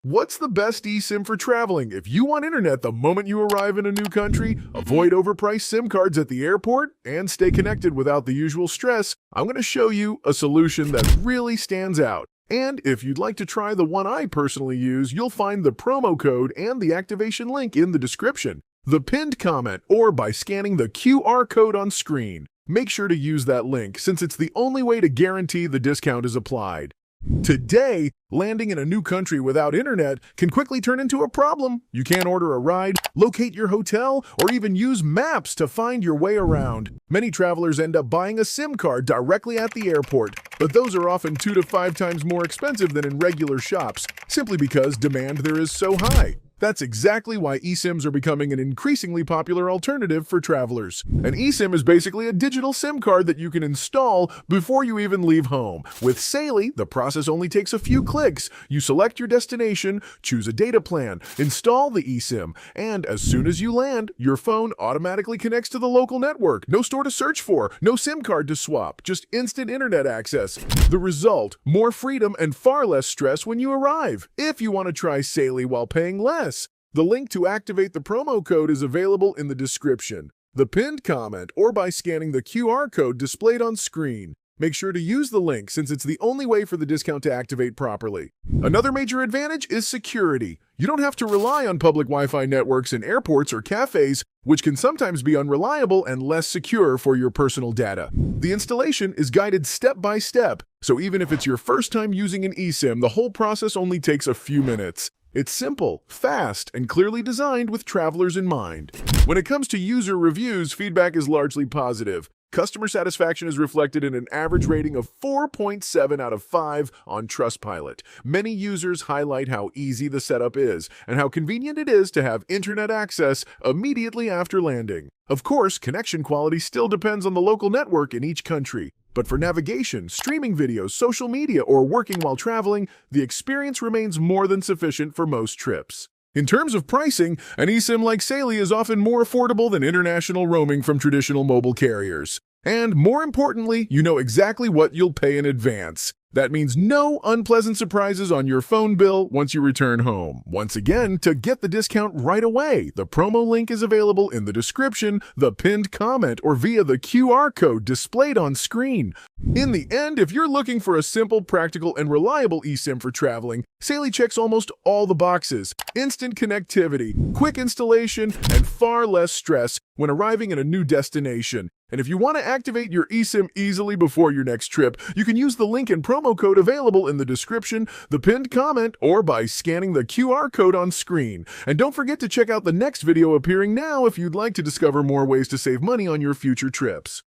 What's the best eSIM for traveling? If you want internet the moment you arrive in a new country, avoid overpriced SIM cards at the airport, and stay connected without the usual stress, I'm going to show you a solution that really stands out. And if you'd like to try the one I personally use, you'll find the promo code and the activation link in the description, the pinned comment, or by scanning the QR code on screen. Make sure to use that link since it's the only way to guarantee the discount is applied. Today, landing in a new country without internet can quickly turn into a problem. You can't order a ride, locate your hotel, or even use maps to find your way around. Many travelers end up buying a SIM card directly at the airport, but those are often 2 to 5 times more expensive than in regular shops, simply because demand there is so high. That's exactly why eSIMs are becoming an increasingly popular alternative for travelers. An eSIM is basically a digital SIM card that you can install before you even leave home. With Saily, the process only takes a few clicks. You select your destination, choose a data plan, install the eSIM, and as soon as you land, your phone automatically connects to the local network. No store to search for, no SIM card to swap, just instant internet access. The result, more freedom and far less stress when you arrive. If you want to try Saily while paying less, the link to activate the promo code is available in the description, the pinned comment, or by scanning the QR code displayed on screen. Make sure to use the link since it's the only way for the discount to activate properly. Another major advantage is security. You don't have to rely on public Wi-Fi networks in airports or cafes, which can sometimes be unreliable and less secure for your personal data. The installation is guided step by step, so even if it's your first time using an eSIM, the whole process only takes a few minutes. It's simple, fast, and clearly designed with travelers in mind. When it comes to user reviews, feedback is largely positive. Customer satisfaction is reflected in an average rating of 4.7 out of 5 on Trustpilot. Many users highlight how easy the setup is and how convenient it is to have internet access immediately after landing. Of course, connection quality still depends on the local network in each country. But for navigation, streaming videos, social media, or working while traveling, the experience remains more than sufficient for most trips. In terms of pricing, an eSIM like Saily is often more affordable than international roaming from traditional mobile carriers. And more importantly, you know exactly what you'll pay in advance. That means no unpleasant surprises on your phone bill once you return home. Once again, to get the discount right away, the promo link is available in the description, the pinned comment, or via the QR code displayed on screen. In the end, if you're looking for a simple, practical, and reliable eSIM for traveling, Saily checks almost all the boxes. Instant connectivity, quick installation, and far less stress when arriving in a new destination. And if you want to activate your eSIM easily before your next trip, you can use the link and promo code available in the description, the pinned comment, or by scanning the QR code on screen. And don't forget to check out the next video appearing now if you'd like to discover more ways to save money on your future trips.